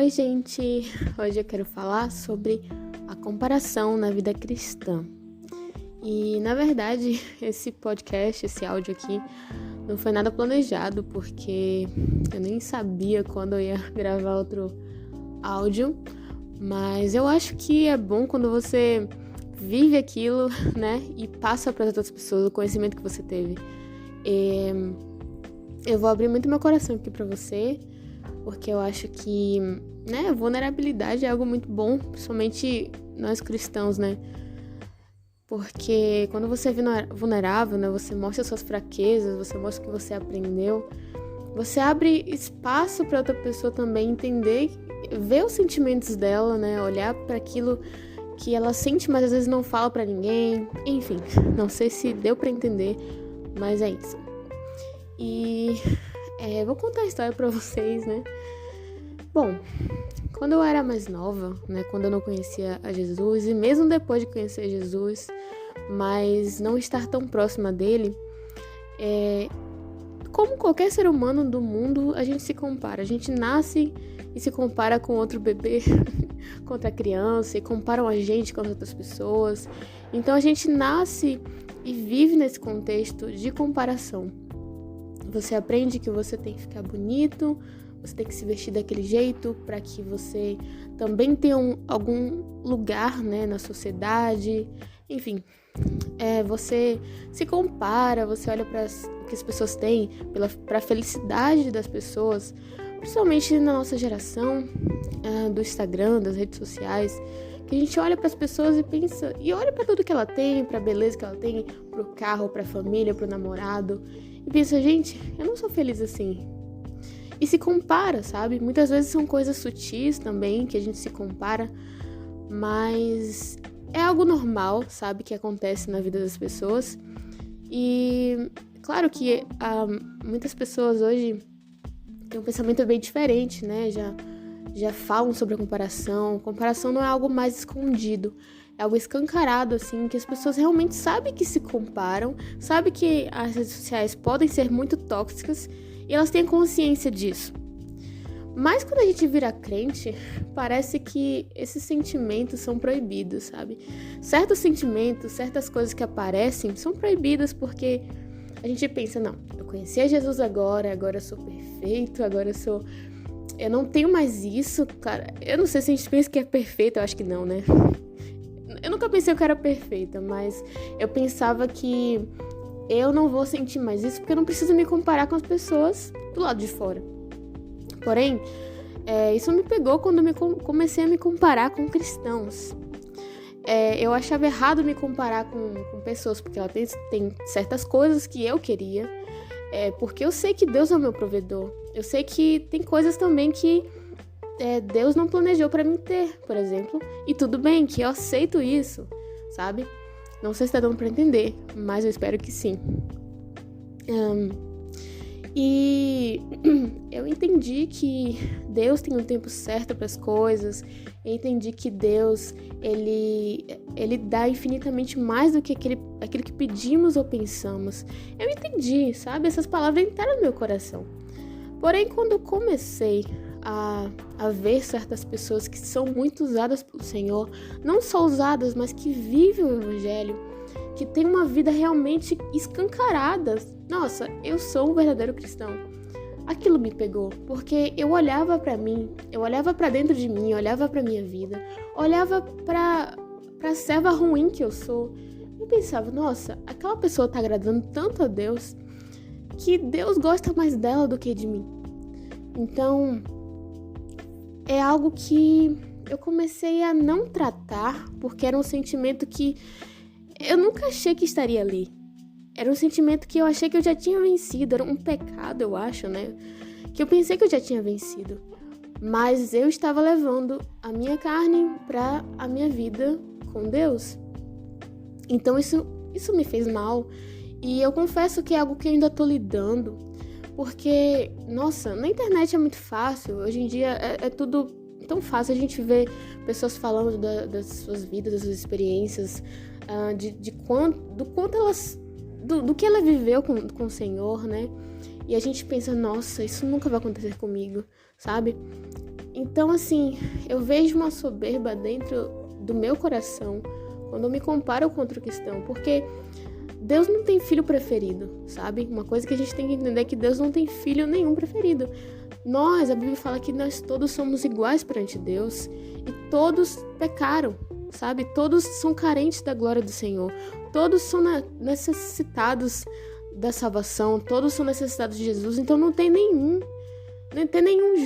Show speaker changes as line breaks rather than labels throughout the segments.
Oi, gente! Hoje eu quero falar sobre a comparação na vida cristã. E, na verdade, esse podcast, esse áudio aqui, não foi nada planejado, porque eu nem sabia quando eu ia gravar outro áudio. Mas eu acho que é bom quando você vive aquilo, né? E passa para as outras pessoas o conhecimento que você teve. Eu vou abrir muito meu coração aqui para você, porque eu acho que, né, vulnerabilidade é algo muito bom, principalmente nós cristãos, né? Porque quando você é vulnerável, né, você mostra suas fraquezas, você mostra o que você aprendeu, você abre espaço para outra pessoa também entender, ver os sentimentos dela, né, olhar para aquilo que ela sente, mas às vezes não fala para ninguém. Enfim, não sei se deu para entender, mas é isso. E vou contar a história pra vocês, né? Bom, quando eu era mais nova, né? Quando eu não conhecia a Jesus, e mesmo depois de conhecer Jesus, mas não estar tão próxima dele, como qualquer ser humano do mundo, a gente se compara. A gente nasce e se compara com outro bebê, com outra criança, e comparam a gente com as outras pessoas. Então a gente nasce e vive nesse contexto de comparação. Você aprende que você tem que ficar bonito, você tem que se vestir daquele jeito para que você também tenha algum lugar, né, na sociedade. Enfim, você se compara, você olha para o que as pessoas têm, para a felicidade das pessoas, principalmente na nossa geração, do Instagram, das redes sociais, que a gente olha para as pessoas e pensa, e olha para tudo que ela tem, para a beleza que ela tem, para o carro, para a família, para o namorado, e pensa, gente, eu não sou feliz assim. E se compara, sabe? Muitas vezes são coisas sutis também que a gente se compara, mas é algo normal, sabe? Que acontece na vida das pessoas. E claro que muitas pessoas hoje têm um pensamento bem diferente, né? Já falam sobre a comparação. Comparação não é algo mais escondido. É algo escancarado, assim, que as pessoas realmente sabem que se comparam, sabem que as redes sociais podem ser muito tóxicas e elas têm consciência disso. Mas quando a gente vira crente, parece que esses sentimentos são proibidos, sabe? Certos sentimentos, certas coisas que aparecem são proibidas porque a gente pensa, não, eu conheci a Jesus agora eu sou perfeito, eu não tenho mais isso, cara. Eu não sei se a gente pensa que é perfeito, eu acho que não, né? Eu nunca pensei que eu era perfeita, mas eu pensava que eu não vou sentir mais isso porque eu não preciso me comparar com as pessoas do lado de fora. Porém, isso me pegou quando comecei a me comparar com cristãos. Eu achava errado me comparar com pessoas porque ela tem certas coisas que eu queria, porque eu sei que Deus é o meu provedor. Eu sei que tem coisas também que Deus não planejou pra mim ter, por exemplo. E tudo bem, que eu aceito isso, sabe? Não sei se tá dando pra entender, mas eu espero que sim. E eu entendi que Deus tem um tempo certo para as coisas. Eu entendi que Deus, ele dá infinitamente mais do que aquilo que pedimos ou pensamos. Eu entendi, sabe? Essas palavras entraram no meu coração. Porém, quando eu comecei a ver certas pessoas que são muito usadas pelo Senhor, não só usadas, mas que vivem o Evangelho, que tem uma vida realmente escancarada. Nossa, eu sou um verdadeiro cristão. Aquilo me pegou, porque eu olhava pra mim, eu olhava pra dentro de mim, eu olhava pra minha vida, olhava pra serva ruim que eu sou. Eu pensava, nossa, aquela pessoa tá agradando tanto a Deus, que Deus gosta mais dela do que de mim. Então, é algo que eu comecei a não tratar, porque era um sentimento que eu nunca achei que estaria ali. Era um sentimento que eu achei que eu já tinha vencido. Era um pecado, eu acho, né? Que eu pensei que eu já tinha vencido. Mas eu estava levando a minha carne para a minha vida com Deus. Então isso me fez mal. E eu confesso que é algo que eu ainda tô lidando. Porque, nossa, na internet é muito fácil. Hoje em dia é tudo tão fácil. A gente vê pessoas falando das suas vidas, das suas experiências, do que ela viveu com o Senhor, né? E a gente pensa, nossa, isso nunca vai acontecer comigo, sabe? Então, assim, eu vejo uma soberba dentro do meu coração quando eu me comparo com outro cristão, porque Deus não tem filho preferido, sabe? Uma coisa que a gente tem que entender é que Deus não tem filho nenhum preferido. A Bíblia fala que nós todos somos iguais perante Deus e todos pecaram, sabe? Todos são carentes da glória do Senhor. Todos são necessitados da salvação, todos são necessitados de Jesus, então não tem nenhum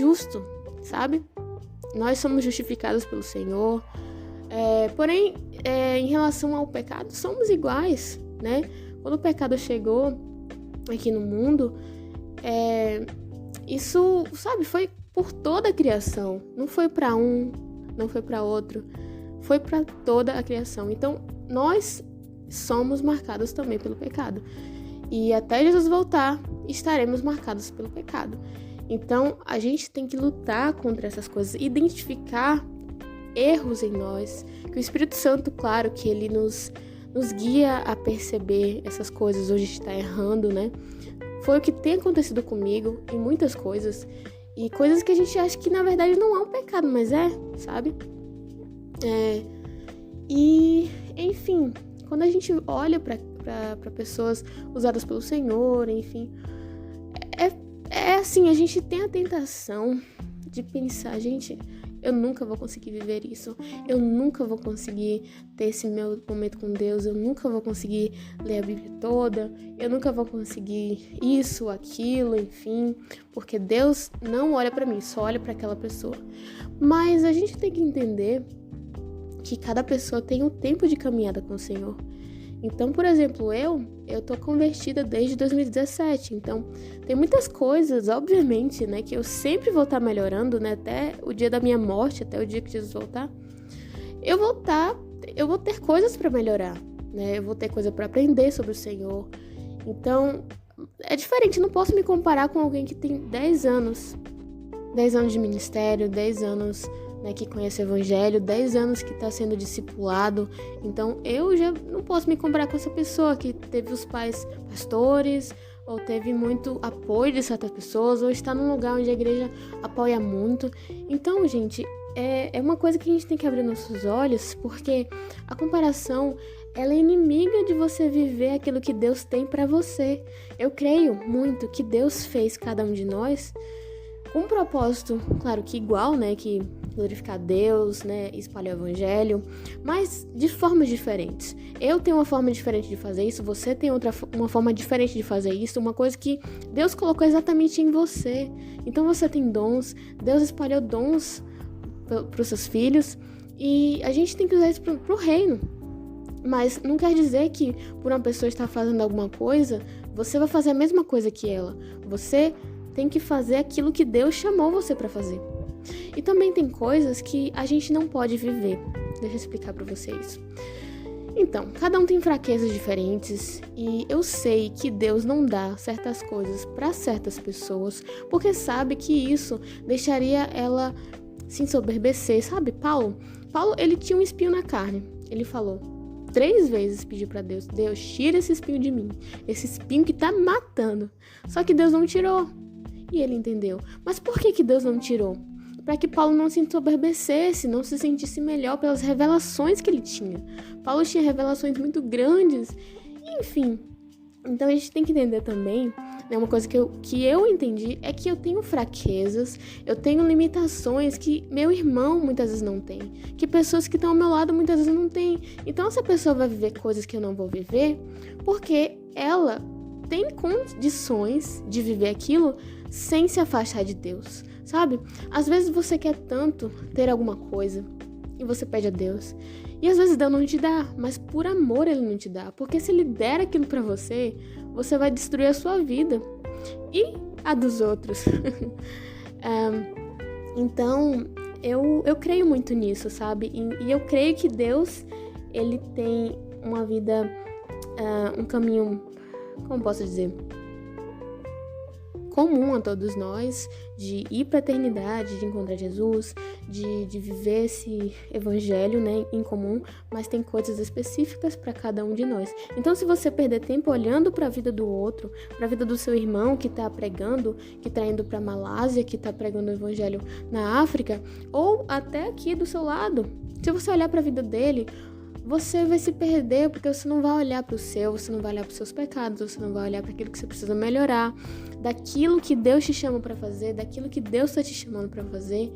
justo, sabe? Nós somos justificados pelo Senhor, porém, em relação ao pecado, somos iguais, né? Quando o pecado chegou aqui no mundo, isso, sabe, foi por toda a criação, não foi para um, não foi para outro, foi para toda a criação. Então, nós somos marcados também pelo pecado. E até Jesus voltar, estaremos marcados pelo pecado. Então, a gente tem que lutar contra essas coisas, identificar erros em nós, que o Espírito Santo, claro, que ele nos guia a perceber essas coisas, hoje a gente está errando, né? Foi o que tem acontecido comigo em muitas coisas, e coisas que a gente acha que na verdade não é um pecado, mas sabe? E, enfim, quando a gente olha para pessoas usadas pelo Senhor, enfim, assim, a gente tem a tentação de pensar, gente, eu nunca vou conseguir viver isso, eu nunca vou conseguir ter esse meu momento com Deus, eu nunca vou conseguir ler a Bíblia toda, eu nunca vou conseguir isso, aquilo, enfim, porque Deus não olha pra mim, só olha pra aquela pessoa. Mas a gente tem que entender que cada pessoa tem um tempo de caminhada com o Senhor. Então, por exemplo, eu tô convertida desde 2017, então tem muitas coisas, obviamente, né, que eu sempre vou estar melhorando, né, até o dia da minha morte, até o dia que Jesus voltar, eu vou ter coisas para melhorar, né, eu vou ter coisa para aprender sobre o Senhor. Então, é diferente, não posso me comparar com alguém que tem 10 anos de ministério, 10 anos, né, que conhece o Evangelho, 10 anos que está sendo discipulado. Então eu já não posso me comparar com essa pessoa que teve os pais pastores, ou teve muito apoio de certas pessoas, ou está num lugar onde a igreja apoia muito. Então, gente, é uma coisa que a gente tem que abrir nossos olhos, porque a comparação, ela é inimiga de você viver aquilo que Deus tem para você. Eu creio muito que Deus fez cada um de nós com um propósito, claro que igual, né, que glorificar Deus, né, espalhar o Evangelho, mas de formas diferentes. Eu tenho uma forma diferente de fazer isso, você tem uma forma diferente de fazer isso, uma coisa que Deus colocou exatamente em você. Então você tem dons, Deus espalhou dons para os seus filhos, e a gente tem que usar isso para o reino. Mas não quer dizer que por uma pessoa estar fazendo alguma coisa, você vai fazer a mesma coisa que ela. Você tem que fazer aquilo que Deus chamou você para fazer. E também tem coisas que a gente não pode viver. Deixa eu explicar para vocês. Então, cada um tem fraquezas diferentes e eu sei que Deus não dá certas coisas para certas pessoas porque sabe que isso deixaria ela se ensoberbecer, sabe? Paulo, ele tinha um espinho na carne. Ele falou 3 vezes, pediu para Deus: Deus, tira esse espinho de mim, esse espinho que tá matando. Só que Deus não tirou. E ele entendeu. Mas por que Deus não tirou? Para que Paulo não se ensoberbecesse, não se sentisse melhor pelas revelações que ele tinha. Paulo tinha revelações muito grandes. Enfim, então a gente tem que entender também, né, uma coisa que eu entendi é que eu tenho fraquezas, eu tenho limitações que meu irmão muitas vezes não tem, que pessoas que estão ao meu lado muitas vezes não têm. Então essa pessoa vai viver coisas que eu não vou viver porque ela tem condições de viver aquilo sem se afastar de Deus, sabe? Às vezes você quer tanto ter alguma coisa e você pede a Deus, e às vezes Deus não te dá, mas por amor Ele não te dá, porque se Ele der aquilo pra você, você vai destruir a sua vida e a dos outros. Então, eu creio muito nisso, sabe? E eu creio que Deus, Ele tem uma vida, um caminho, como posso dizer, comum a todos nós, de ir para a eternidade, de encontrar Jesus, de viver esse evangelho, né, em comum, mas tem coisas específicas para cada um de nós. Então, se você perder tempo olhando para a vida do outro, para a vida do seu irmão que está pregando, que está indo para a Malásia, que está pregando o evangelho na África, ou até aqui do seu lado, se você olhar para a vida dele, você vai se perder, porque você não vai olhar para o seu, você não vai olhar para os seus pecados, você não vai olhar para aquilo que você precisa melhorar, daquilo que Deus te chama para fazer, daquilo que Deus está te chamando para fazer.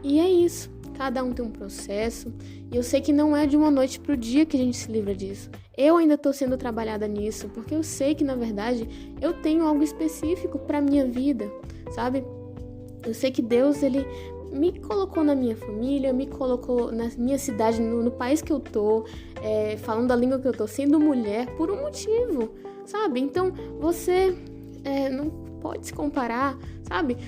E é isso, cada um tem um processo, e eu sei que não é de uma noite para o dia que a gente se livra disso. Eu ainda estou sendo trabalhada nisso, porque eu sei que, na verdade, eu tenho algo específico para minha vida, sabe? Eu sei que Deus, Ele me colocou na minha família, me colocou na minha cidade, no país que eu tô, falando a língua que eu tô, sendo mulher, por um motivo, sabe? Então, você não pode se comparar, sabe?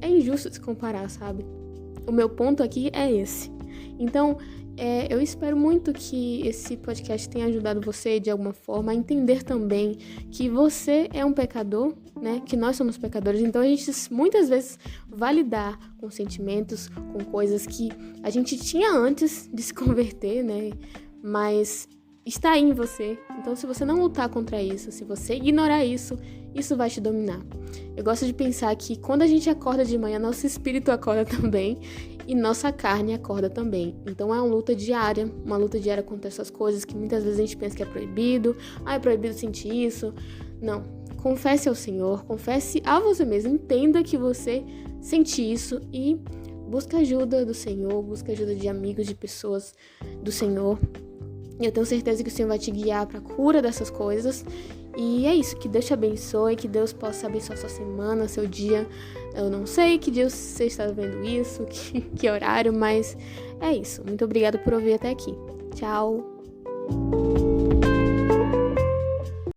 É injusto se comparar, sabe? O meu ponto aqui é esse. Então, eu espero muito que esse podcast tenha ajudado você, de alguma forma, a entender também que você é um pecador, né? Que nós somos pecadores. Então, a gente muitas vezes vai lidar com sentimentos, com coisas que a gente tinha antes de se converter, né? Mas está aí em você. Então, se você não lutar contra isso, se você ignorar isso, isso vai te dominar. Eu gosto de pensar que quando a gente acorda de manhã, nosso espírito acorda também e nossa carne acorda também. Então é uma luta diária contra essas coisas que muitas vezes a gente pensa que é proibido. É proibido sentir isso. Não. Confesse ao Senhor, confesse a você mesmo, entenda que você sente isso e busca ajuda do Senhor, busca ajuda de amigos, de pessoas do Senhor. Eu tenho certeza que o Senhor vai te guiar para a cura dessas coisas. E é isso, que Deus te abençoe, que Deus possa abençoar sua semana, seu dia. Eu não sei que dia você está vendo isso, que horário, mas é isso. Muito obrigada por ouvir até aqui. Tchau!